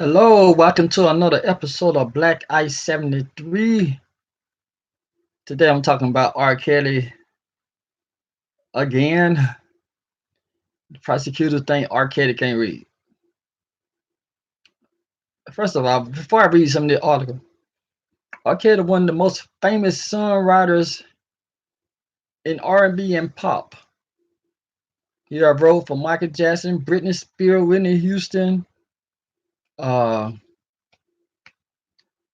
Hello, welcome to another episode of Black Ice 73. Today I'm talking about R. Kelly again. The prosecutors think R. Kelly can't read. First of all, before I read some of the article, R. Kelly one of the most famous songwriters in R&B and pop. He wrote for Michael Jackson, Britney Spears, Whitney Houston, uh,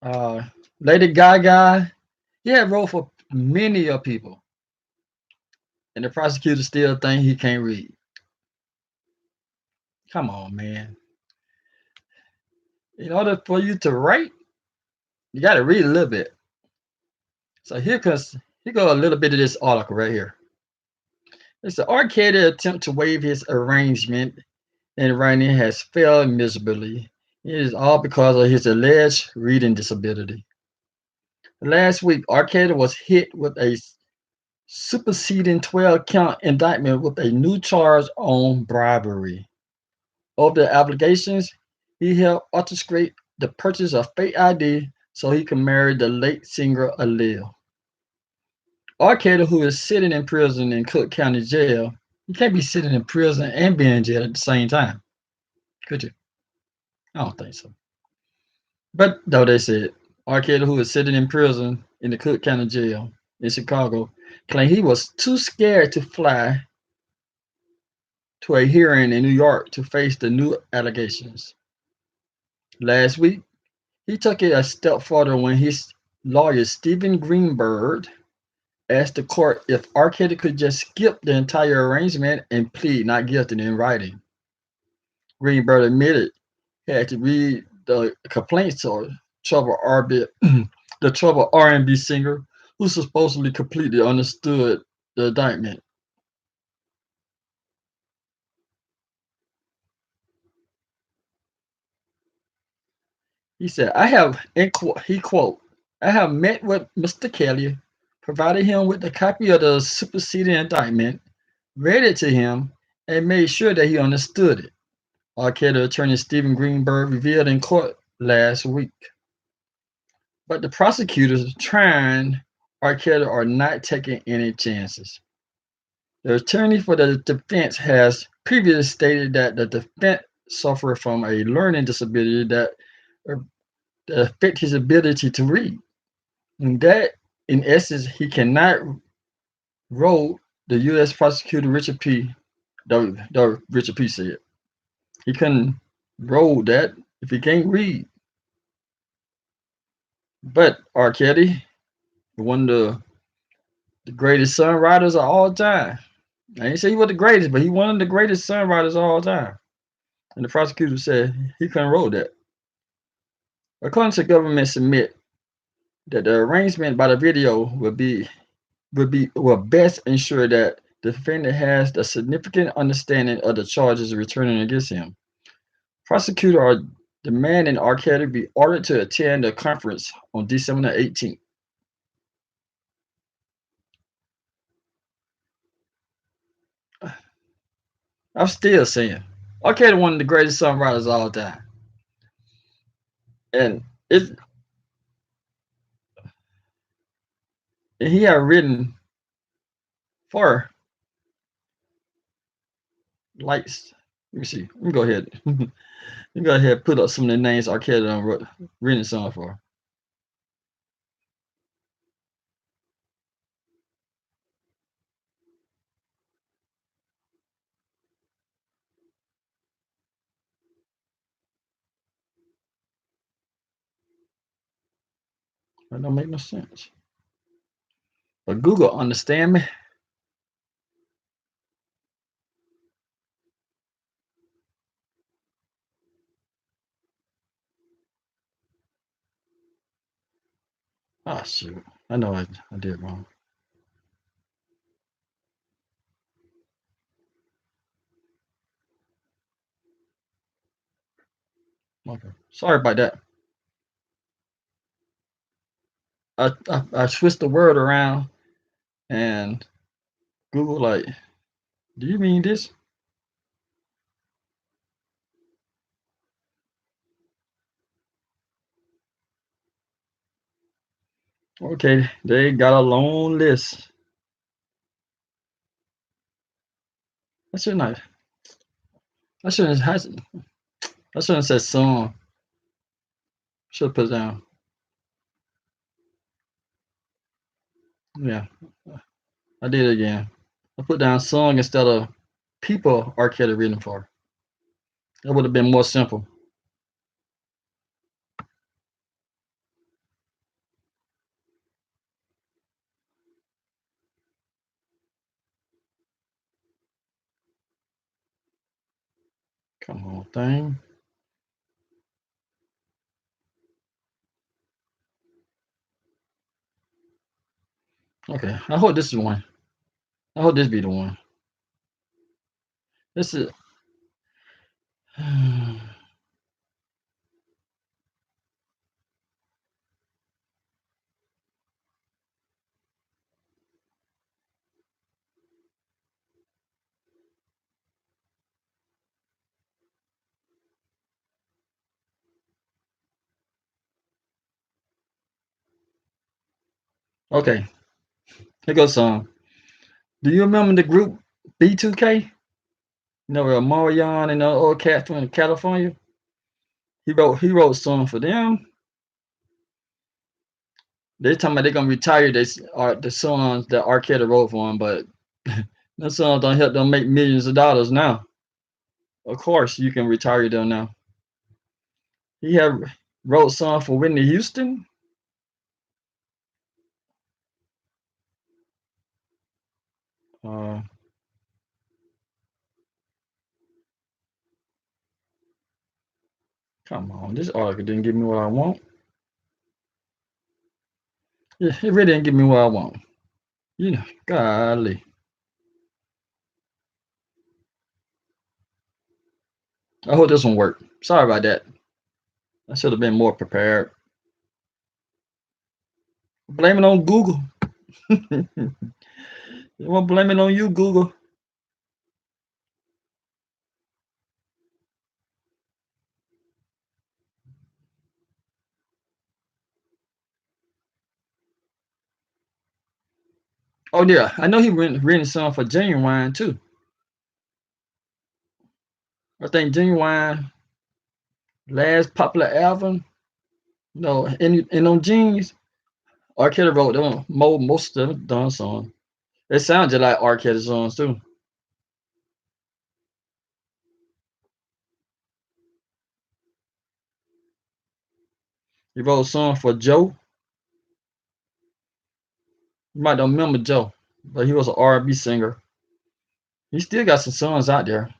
uh, Lady Gaga. He had wrote for many of people, and the prosecutors still think he can't read. Come on, man. In order for you to write, you got to read a little bit. So here go a little bit of this article right here. It's the arcade attempt to waive his arrangement in writing has failed miserably. It is all because of his alleged reading disability. Last week, Arcade was hit with a superseding 12-count indictment with a new charge on bribery. Of the allegations, he helped orchestrate the purchase of fake ID so he could marry the late singer Alil. Arcade, who is sitting in prison in Cook County Jail, you can't be sitting in prison and being in jail at the same time, could you? I don't think so. But though they said, Arcade, who is sitting in prison in the Cook County Jail in Chicago, claimed he was too scared to fly to a hearing in New York to face the new allegations. Last week, he took it a step further when his lawyer, Stephen Greenberg, asked the court if Arcade could just skip the entire arrangement and plead not guilty in writing. Greenberg admitted he had to read the complaints of trouble R&B, the trouble R&B singer who supposedly completely understood the indictment. He said, he quote, I have met with Mr. Kelly, provided him with a copy of the superseding indictment, read it to him, and made sure that he understood it. Arcade attorney Stephen Greenberg revealed in court last week. But the prosecutors trying Arcade are not taking any chances. The attorney for the defense has previously stated that the defense suffered from a learning disability uh, that affect his ability to read. And that, in essence, he cannot roll the U.S. prosecutor Richard P. said. He couldn't roll that if he can't read. But R. Kelly, one of the greatest songwriters of all time. I ain't say he was the greatest, but he one of the greatest songwriters of all time. And the prosecutor said he couldn't roll that. According to government submit that the arrangement by the video will best ensure that the defendant has the significant understanding of the charges returning against him. Prosecutors are demanding R. Kelly be ordered to attend the conference on December 18th. I'm still saying R. Kelly one of the greatest songwriters of all time. And it's and he had written for lights. Let me see. Let me go ahead. Let me go ahead and put up some of the names R. Kelly written song for. That don't make no sense. But Google understand me. Oh shoot. I know I did wrong. Okay. Sorry about that. I switched the word around and Google like, do you mean this? Okay, they got a long list. I shouldn't have. I shouldn't. I shouldn't have said song. Should have put it down. Yeah, I did it again. I put down song instead of people R. Kelly written for. That would have been more simple. Come on, thing. Okay, I hope this is one. I hope this be the one. This is. Okay, here goes some. Do you remember the group B2K? You know, where Marion and the old cat from California. He wrote a song for them. They talking about they're gonna retire this art the songs that R. Kelly wrote for him, but those songs don't help them make millions of dollars now. Of course, you can retire them now. He had wrote songs for Whitney Houston. Uh, Come on, this article didn't give me what I want. Yeah, it really didn't give me what I want. You know, golly. I hope this one worked. Sorry about that. I should have been more prepared. Blame it on Google. You want to blame it on you, Google? Oh yeah, I know he written a song for Genuine too. I think Genuine last popular album, in on Jeans, R. Kelly wrote them most of them done songs. It sounds just like R. Kelly songs too. He wrote a song for Joe. You might don't remember Joe, but he was an R&B singer. He still got some songs out there.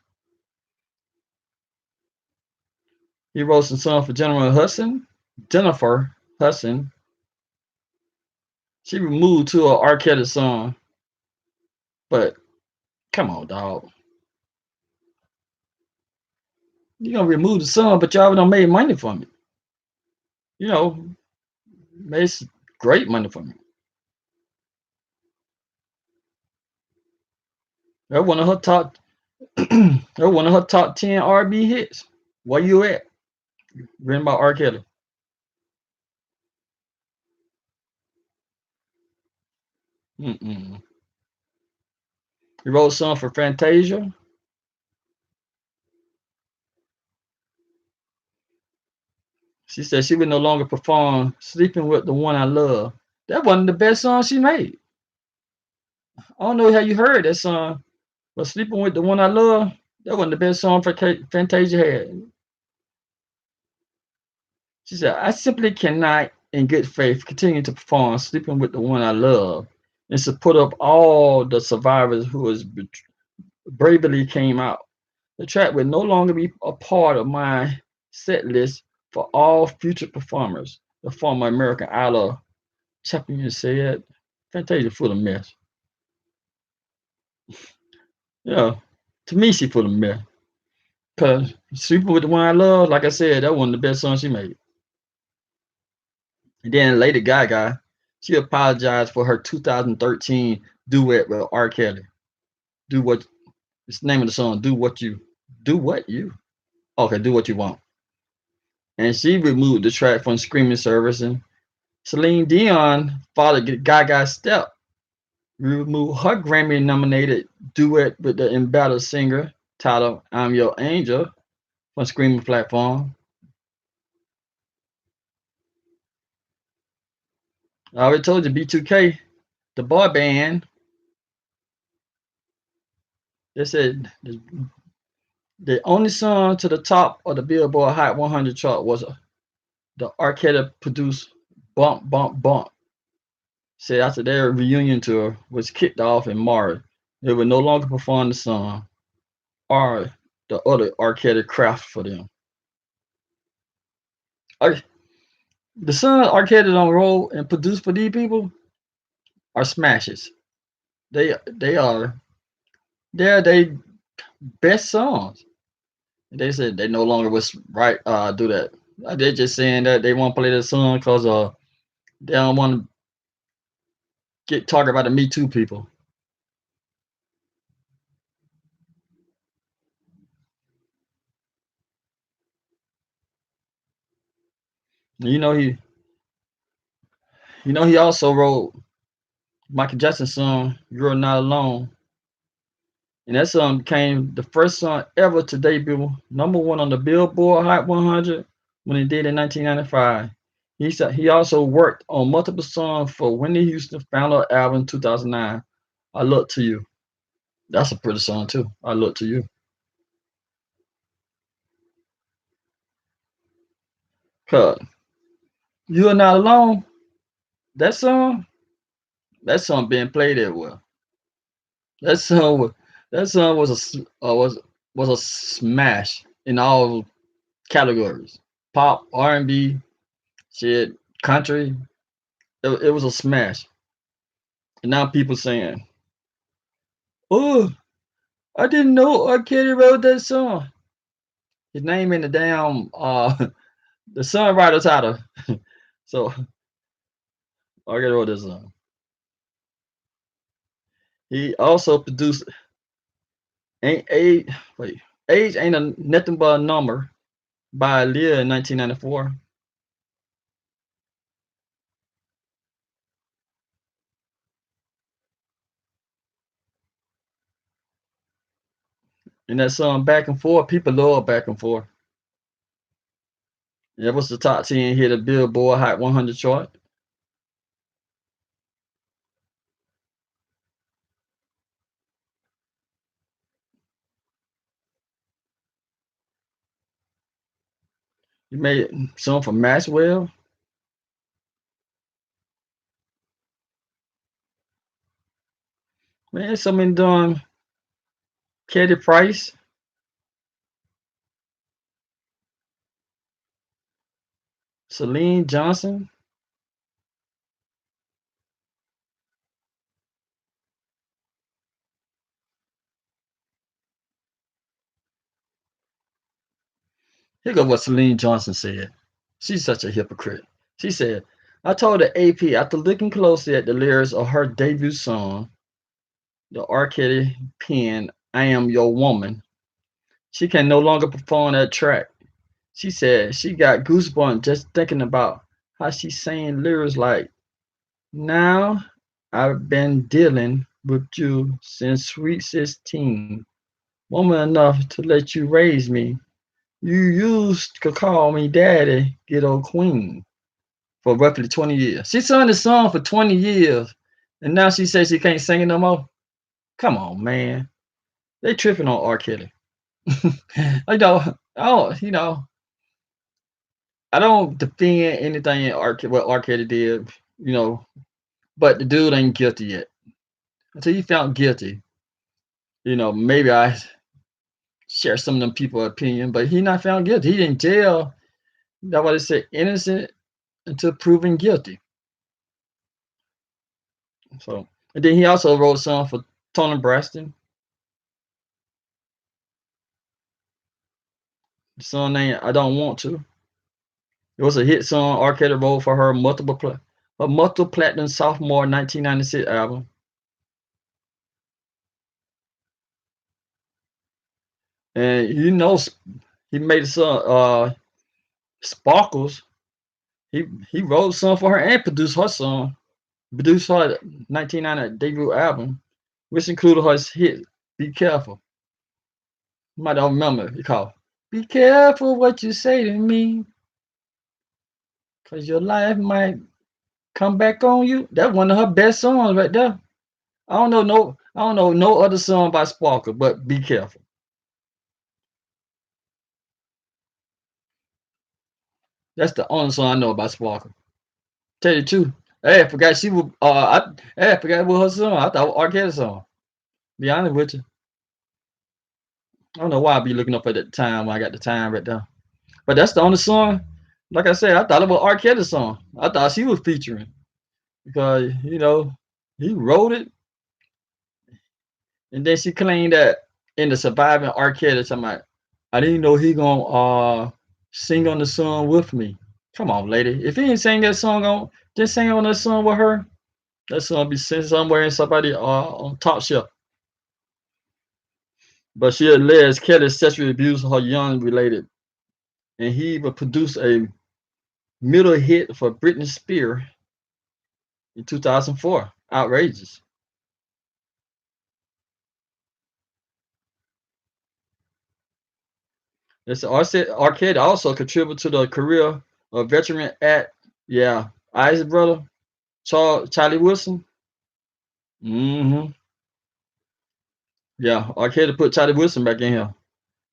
He wrote some songs for Jennifer Hudson. She removed to a R. Kelly song, but come on, dog. You gonna remove the song, but y'all don't make money from it. You know, makes great money from it. That one of her top. That one of her top 10 R&B hits. Where you at? Written by R. Kelly. Mm-mm. He wrote a song for Fantasia. She said she would no longer perform "Sleeping with the One I Love." That wasn't the best song she made. I don't know how you heard that song, but "Sleeping with the One I Love," that wasn't the best song Fantasia had. She said, "I simply cannot, in good faith, continue to perform "Sleeping with the One I Love" in support of all the survivors who has bravely came out. The track will no longer be a part of my set list for all future performers," the former American Idol champion said. Fantasia full of mess. Yeah, to me, she full of mess. Cause "Sleeping with the One I Love," like I said, that one of the best songs she made. And then Lady Gaga, she apologized for her 2013 duet with R. Kelly. Do what? It's the name of the song. Do what you. Okay, do what you want. And she removed the track from streaming service, and Celine Dion followed Gaga's step, removed her Grammy-nominated duet with the embattled singer titled "I'm Your Angel" from streaming platform. I already told you, B2K, the boy band, they said the only song to the top of the Billboard Hot 100 chart was the Arcade produced "Bump Bump Bump." Said after their reunion tour was kicked off in March, they would no longer perform the song or the other Arcade craft for them. Ar- The song Arcade on roll and produced for these people are smashes. They are they're they best songs. They said they no longer was right do that. They're just saying that they won't play the song because they don't want to get talked about the Me Too people. You know he also wrote Michael Jackson's song "You're Not Alone," and that song became the first song ever to debut #1 on the Billboard Hot 100 when it did in 1995. He also worked on multiple songs for Whitney Houston's final album 2009, "I Look to You." That's a pretty song too. "I Look to You." Cause "You're Not Alone," that song, that song being played everywhere. That song, that song was a smash in all categories: pop, R&B, shit, country. It was a smash. And now people saying, "Oh, I didn't know R. Kelly wrote that song." His name in the damn the songwriter title. So R. Kelly wrote this song. He also produced "Ain't Age." Wait, "Age Ain't Nothing But a Number" by Aaliyah in 1994. And that song "Back and Forth," people love "Back and Forth." That was the top 10 hit of Billboard Hot 100 chart. He made some for Maxwell. Man, so many done. Katie Price, Celine Johnson. Here go what Celine Johnson said. She's such a hypocrite. She said, "I told the AP after looking closely at the lyrics of her debut song, the R. Kelly pen, 'I Am Your Woman,' she can no longer perform that track. She said she got goosebumps just thinking about how she's saying lyrics like, 'Now I've been dealing with you since sweet 16, woman enough to let you raise me. You used to call me daddy, ghetto queen,' for roughly 20 years. She sung this song for 20 years, and now she says she can't sing it no more. Come on, man. They tripping on R. Kelly. I don't, I don't defend anything what R. Kelly did, you know, but the dude ain't guilty yet. Until he found guilty, maybe I share some of them people opinion, but he not found guilty. He in jail. That's why they say innocent until proven guilty. So, and then he also wrote a song for Tony Braxton. The song named "I Don't Want to." It was a hit song R. Kelly wrote for her multiple platinum sophomore 1996 album. And he made a song "Sparkles." He wrote some for her and produced her song. Produced her 1990 debut album, which included her hit "Be Careful." You might not remember. It called "Be Careful What You Say to Me, 'Cause your life might come back on you." That's one of her best songs right there. I don't know no other song by Sparkle but "Be Careful." That's the only song I know about Sparkle. Tell you the truth. Hey, I forgot she was. I forgot what her song. I thought it was R. Kelly's song. Be honest with you, I don't know why I be looking up at that time when I got the time right there. But that's the only song. Like I said, I thought it was R. Kelly's song. I thought she was featuring because he wrote it, and then she claimed that in the surviving R. Kelly, talking about, I didn't know he gonna sing on the song with me. Come on, lady. If he ain't sing that song on, just sing on that song with her. That song be sent somewhere in somebody on top shelf. But she alleged Kelly sexually abused her young related, and he even produced a middle hit for Britney Spears in 2004. Outrageous. This Arcade also contributed to the career of veteran act, yeah, Ice brother, Charlie Wilson. Hmm. Yeah, Arcade put Charlie Wilson back in here.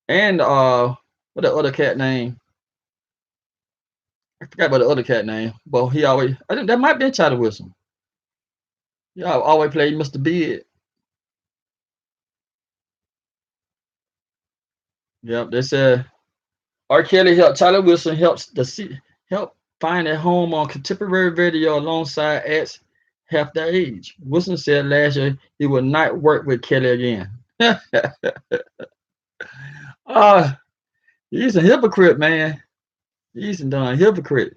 And what the other cat name? I forgot about the other cat name. But he always, I think that might be Charlie Wilson. Yeah, I always played Mr. Big. Yep, they said R. Kelly helped Charlie Wilson help find a home on contemporary radio alongside acts half their age. Wilson said last year he would not work with Kelly again. uh, he's a hypocrite, man. He's a darn hypocrite.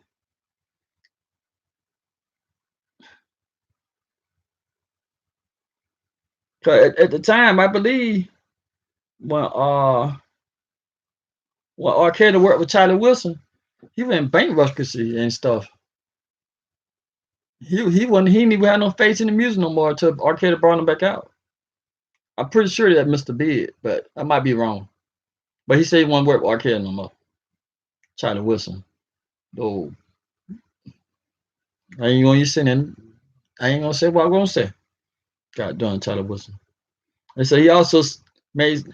'Cause at the time, I believe when uh when R. Kelly worked with Charlie Wilson, he was in bankruptcy and stuff. He didn't even have no face in the music no more until R. Kelly brought him back out. I'm pretty sure that Mr. Big, but I might be wrong. But he said he won't work with R. Kelly no more. Charlie Wilson. Though I ain't gonna say that. I ain't gonna say what I'm gonna say. God done, Charlie Wilson. And so he also made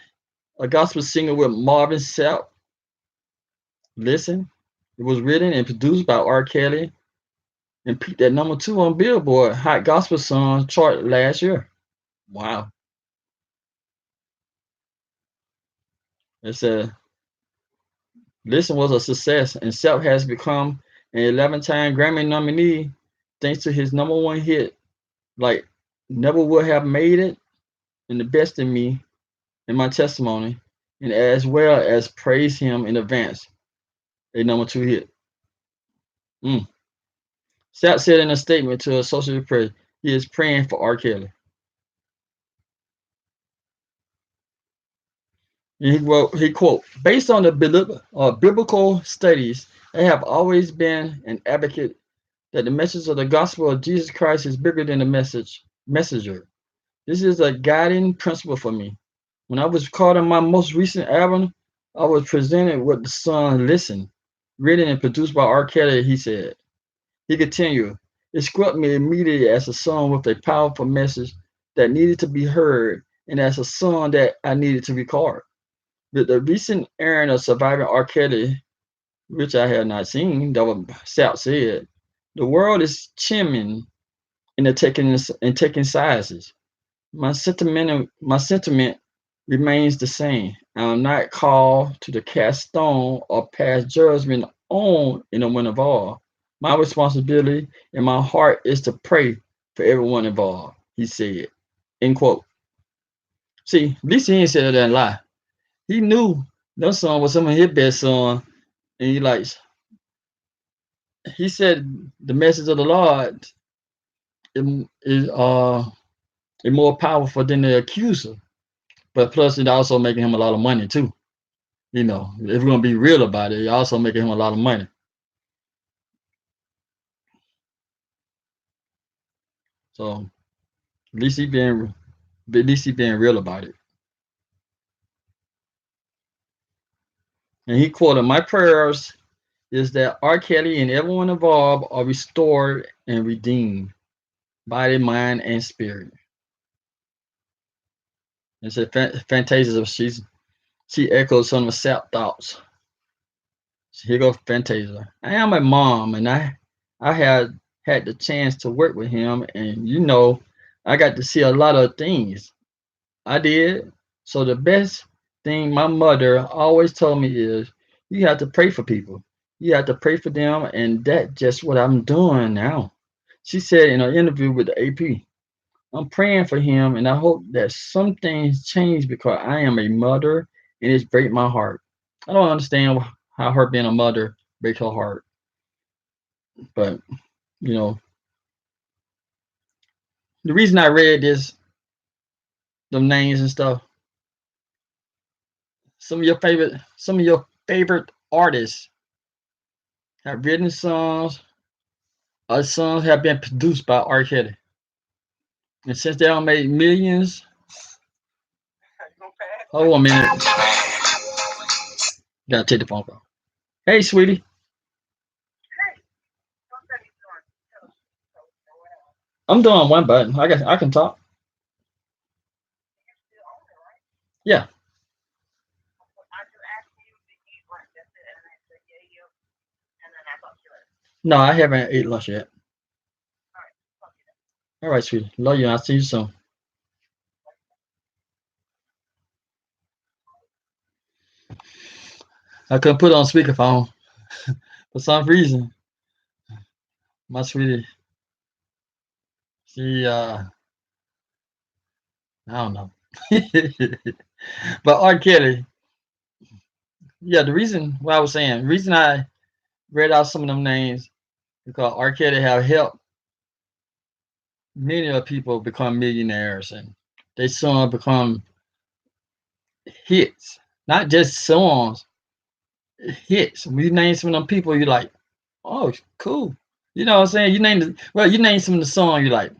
a gospel singer with Marvin Sapp. Listen, it was written and produced by R. Kelly and peaked at #2 on Billboard Hot Gospel Songs chart last year. Wow. It said, Listen was a success, and Sapp has become an 11-time Grammy nominee thanks to his #1 hit, like Never Would Have Made It and The Best in Me in My Testimony, and as well as praise him in advance, a #2 hit. Mm. Sapp said in a statement to Associated Press, he is praying for R. Kelly. And he quote, based on the biblical studies, I have always been an advocate that the message of the gospel of Jesus Christ is bigger than the messenger. This is a guiding principle for me. When I was caught on my most recent album, I was presented with the song Listen, written and produced by R. Kelly, he said. He continued, it struck me immediately as a song with a powerful message that needed to be heard and as a song that I needed to record. With the recent airing of Surviving R. Kelly, which I have not seen, that was Sapp said, the world is chiming and taking sizes. My sentiment remains the same. I am not called to the cast stone or pass judgment on anyone involved. My responsibility and my heart is to pray for everyone involved, he said. End quote. See, at least he ain't said that lie. He knew that song was some of his best song, and he said the message of the Lord is more powerful than the accuser. But plus, it also making him a lot of money too. If we're gonna be real about it, it also making him a lot of money. So at least he being real about it. And he quoted, "My prayers is that R. Kelly and everyone involved are restored and redeemed, body, mind, and spirit." And said Fantasia, she echoes some of Sap thoughts. So here goes Fantasia. "I am a mom, and I had the chance to work with him, and I got to see a lot of things. I did. So the best thing my mother always told me is you have to pray for people. You have to pray for them, and that's just what I'm doing now." She said in an interview with the AP, "I'm praying for him, and I hope that some things change because I am a mother, and it's break my heart." I don't understand how her being a mother breaks her heart, but you know, the reason I read the names and stuff, some of your favorite artists have written songs. Our songs have been produced by R. Kelly, and since they don't make millions, hold on a minute, gotta take the phone call. Hey, sweetie, I'm doing one button. I can talk. Yeah. No, I haven't ate lunch yet. All right, sweetie. Love you. I'll see you soon. I couldn't put it on speakerphone for some reason. My sweetie, she I don't know. But R. Kelly, yeah, the reason what I was saying, the reason I read out some of them names because R. Kelly have helped many of people become millionaires and they song become hits, not just songs, hits. When you name some of them people, you're like, oh, cool. You know what I'm saying? You name some of the song, you're like,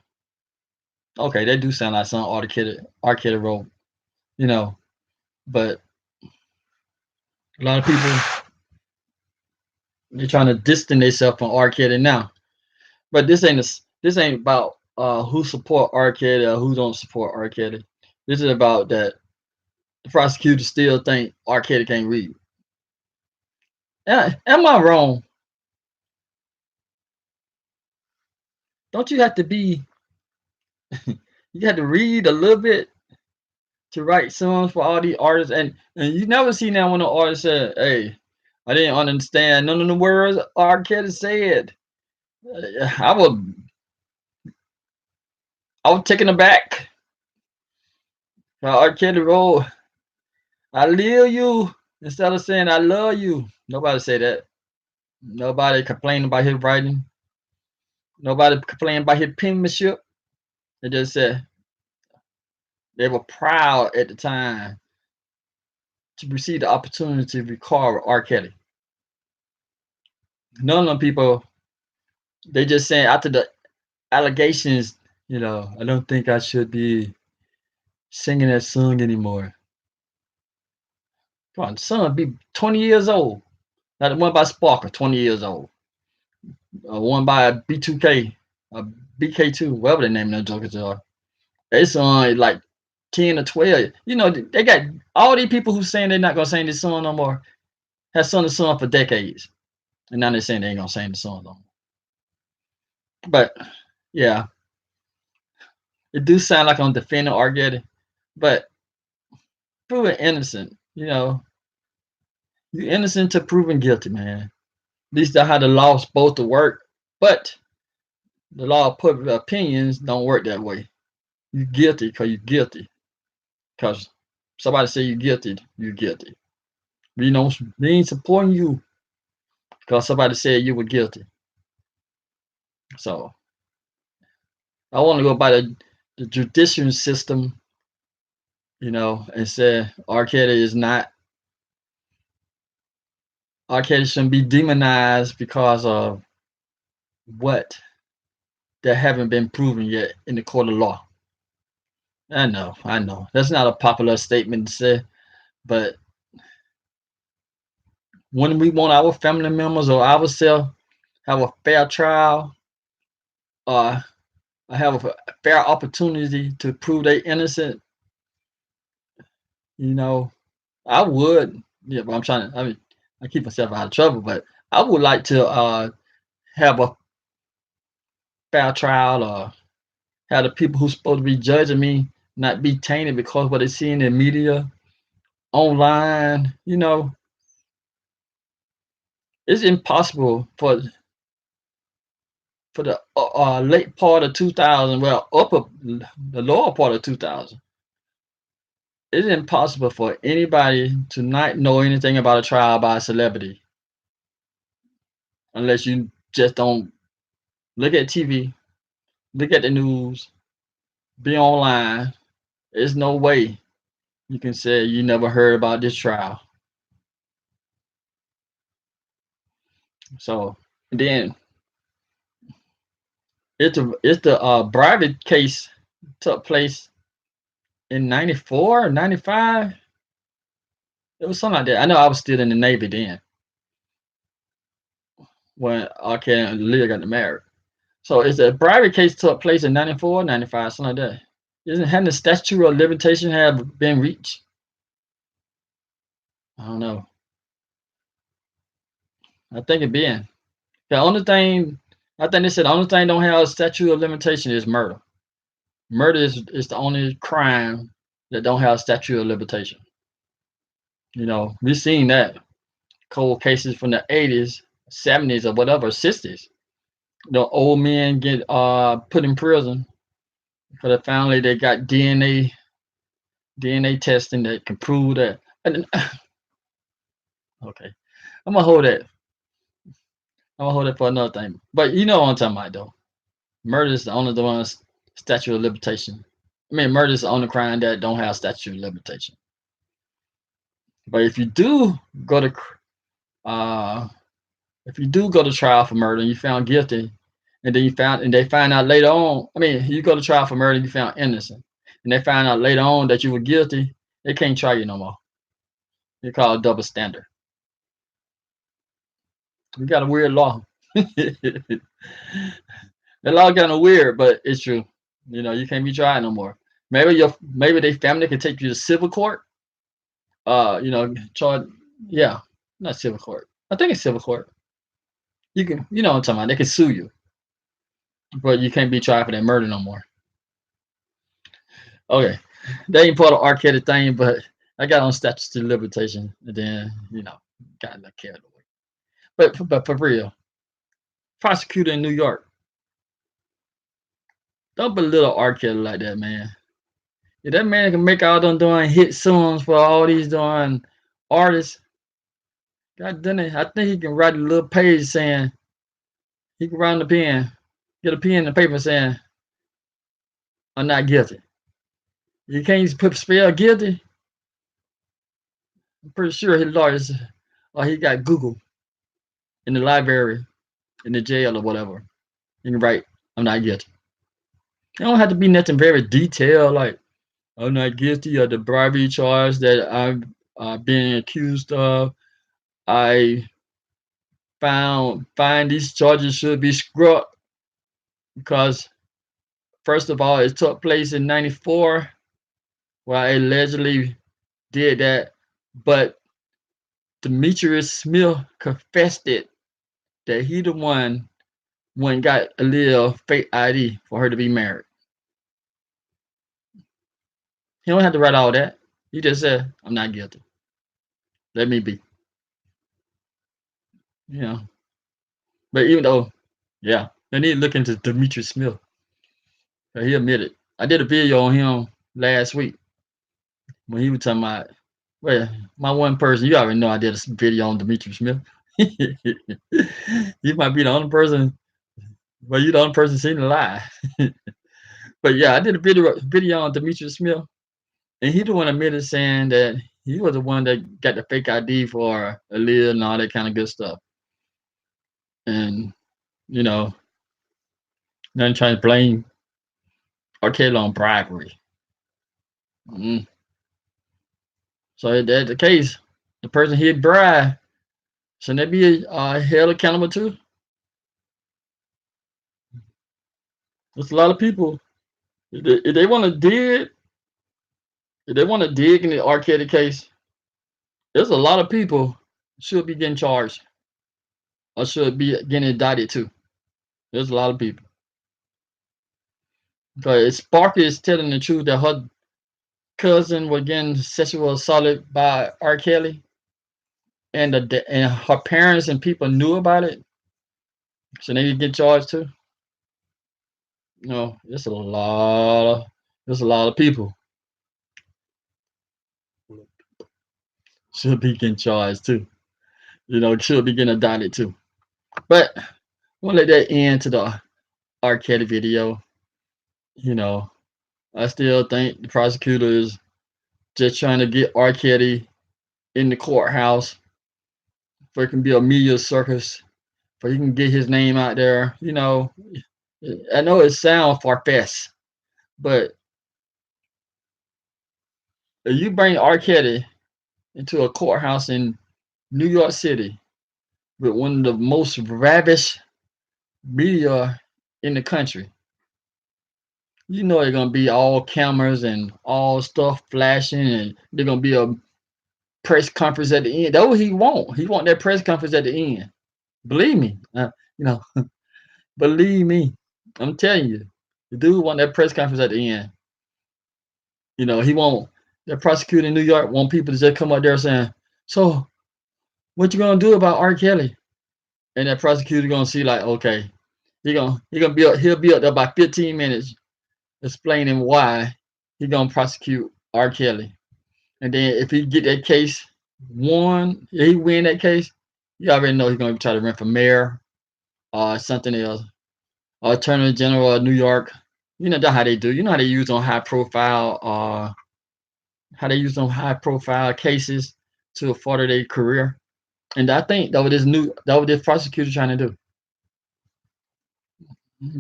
okay, they do sound like some R. Kelly wrote, you know. But a lot of people they're trying to distance themselves from R. Kelly now. But this ain't about who support R. Kelly or who don't support R. Kelly. This is about that the prosecutors still think R. Kelly can't read. Am I wrong? Don't you have to be? You have to read a little bit to write songs for all these artists, and you never see now when the artist said, "Hey, I didn't understand none of the words R. Kelly said." I was taken aback. R. Kelly wrote, "I live you" instead of saying "I love you." Nobody say that. Nobody complained about his writing. Nobody complained about his penmanship. They just said they were proud at the time to receive the opportunity to record R. Kelly. None of them people, they just saying after the allegations, I don't think I should be singing that song anymore. Come on, the song be 20 years old. Now the one by Sparker, 20 years old. One by B2K, BK2, whatever the name of the jokers are. They song is like 10 or 12. They got all these people who saying they're not gonna sing this song no more. Have sung the song for decades. And now they're saying they ain't gonna sing the song no more. But yeah, it do sound like I'm defending R. Kelly, but proven innocent, you innocent to proven guilty, man. At least that's how the law's supposed to work. But the law of public opinions don't work that way. You guilty because you're guilty. Because somebody say you're guilty, you're guilty. We ain't supporting you because somebody said you were guilty. So I want to go by the judicial system, and say R. Kelly shouldn't be demonized because of what that haven't been proven yet in the court of law. I know. That's not a popular statement to say, but when we want our family members or ourselves have a fair trial or have a fair opportunity to prove they innocent, you know, I would. Yeah, but I'm trying to. I mean, I keep myself out of trouble, but I would like to have a fair trial or have the people who's supposed to be judging me not be tainted because what they see in the media, online. It's impossible for the late part of 2000, well, the lower part of 2000. It's impossible for anybody to not know anything about a trial by a celebrity unless you just don't look at TV, look at the news, be online. There's no way you can say you never heard about this trial. So then it's the Breivik case took place in 94 or 95. It was something like that. I know I was still in the Navy then when R. and Leah got married. So it's the Breivik case took place in 94, 95, something like that. Hadn't the statute of limitation have been reached? I don't know. I think it been. The only thing I think they said the only thing don't have a statute of limitation is murder. Murder is the only crime that don't have a statute of limitation. We've seen that cold cases from the 80s, 70s, or whatever, 60s. The old men get put in prison for the family. They got DNA testing that can prove that. And okay, I'm gonna hold that. I'm gonna hold it for another thing. But you know what I'm talking about though. Murder is the only one statute of limitation. I mean, murder is the only crime that don't have statute of limitation. But go to uh, if you do go to trial for murder and you found guilty, and they find out later on. I mean, you go to trial for murder and you found innocent, and they find out later on that you were guilty. They can't try you no more. They call it double standard. We got a weird law. The law kind of weird, but it's true. You can't be tried no more. Maybe their family can take you to civil court. Charge. Yeah, not civil court. I think it's civil court. You can, what I'm talking about. They can sue you, but you can't be tried for that murder no more. Okay, that ain't part of arcade thing, but I got on statute of limitation, and then got carried away. But for real, prosecutor in New York, don't belittle R. Kelly like that, man. If that man can make all them doing hit songs for all these doing artists, God damn it, I think he can write a little page saying he can write on the pen, get a pen and paper saying I'm not guilty. You can't put spell guilty. I'm pretty sure his lawyers or he got Google in the library, in the jail or whatever. You can write I'm not guilty. It don't have to be nothing very detailed like I'm not guilty of the bribery charge that I'm being accused of. I find these charges should be scrubbed because first of all, it took place in '94, where I allegedly did that, but Demetrius Smith confessed it that he the one when got a little fake ID for her to be married. He don't have to write all that. He just said, I'm not guilty. Let me be. You know. But even though, yeah, they need to look into Demetrius Smith. He admitted. I did a video on him last week when he was talking about, well, my one person, you already know I did a video on Demetrius Smith. You might be the only person, but you're the only person seen the lie. But yeah, I did a video on Demetrius Smith, and he the one admitted saying that he was the one that got the fake ID for Aaliyah and all that kind of good stuff. And you know, Now they're trying to blame R. Kelly on bribery. Mm. So if that's the case, the person he bribed, shouldn't they be held accountable too? There's a lot of people. If they want to dig, if they want to dig in the R. Kelly case, there's a lot of people should be getting charged or should be getting indicted too. There's a lot of people. Because Sparky is telling the truth that her cousin was getting sexual assaulted by R. Kelly, and and her parents and people knew about it, so they need to get charged too. No, there's a lot of people should be getting charged too. Should be getting indicted too. But we'll let that end to the R. Kelly video. You know, I still think the prosecutor is just trying to get R. Kelly in the courthouse for it can be a media circus, for he can get his name out there. I know it sounds far fetched, but if you bring R. Kelly into a courthouse in New York City with one of the most ravished media in the country, you know it's gonna be all cameras and all stuff flashing, and there's gonna be a press conference at the end. That's what he want. He want that press conference at the end. Believe me, you know, believe me. I'm telling you, the dude want that press conference at the end. He want the prosecutor in New York want people to just come up there saying, "So, what you gonna do about R. Kelly?" And that prosecutor gonna see like, okay, he'll be up there by 15 minutes explaining why he gonna prosecute R. Kelly. And then if he get that case won, he win that case, you already know he's gonna try to run for mayor or something else, or attorney general of New York. You know that's how they do. You know how they use on high profile cases to further their career. And I think that what this prosecutor trying to do.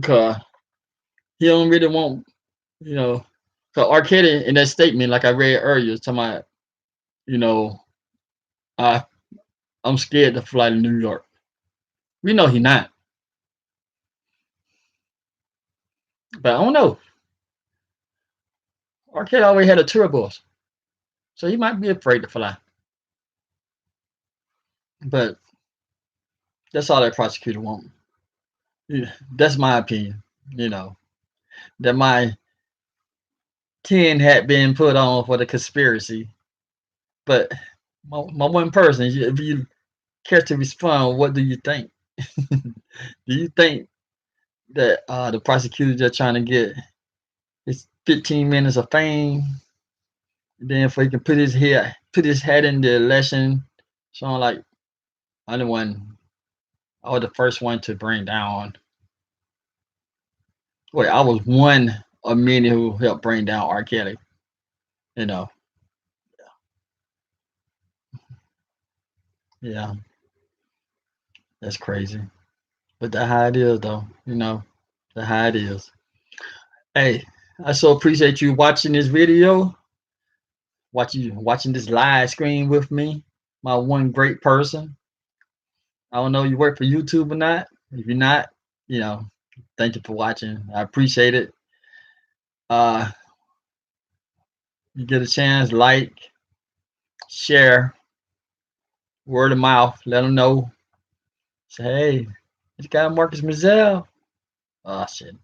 Cause he don't really want, you know, cause R. Kelly in that statement, like I read earlier, talking about, you know, I I'm scared to fly to New York. We know he not, but I don't know. R. Kelly always had a tour bus, so he might be afraid to fly. But that's all that prosecutor want. Yeah, that's my opinion. You know that my tin hat been put on for the conspiracy, but my one person. If you care to respond, what do you think? Do you think that the prosecutor just trying to get his 15 minutes of fame, then if he can put his head in the election, showing like I'm the one, I was the first one to bring down. Wait, I was one of many who helped bring down R. Kelly. You know, yeah, that's crazy. But that's how it is, though. That's how it is. Hey, I so appreciate you watching this video, watching this live screen with me. My one great person. I don't know if you work for YouTube or not. If you're not, you know, thank you for watching. I appreciate it. Uh, you get a chance, like, share, word of mouth. Let them know. Say, hey, this guy Marcus Mazel. Oh shit,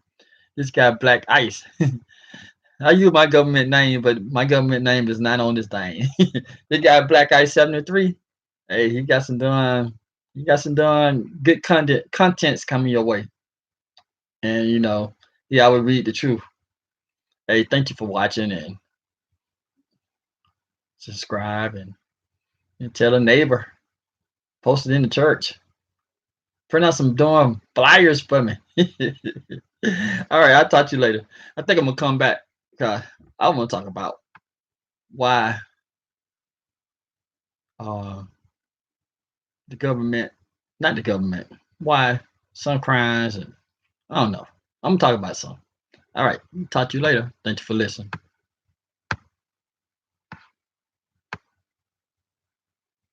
this guy Black Ice. I use my government name, but my government name is not on this thing. This guy Black Ice 73. Hey, he got some done good contents coming your way. And I would read the truth. Hey, thank you for watching and subscribe and tell a neighbor. Post it in the church. Print out some darn flyers for me. All right, I'll talk to you later. I think I'm gonna come back because I want to talk about why uh the government, not the government, why some crimes and I don't know. I'm talking about some. All right. Talk to you later. Thank you for listening.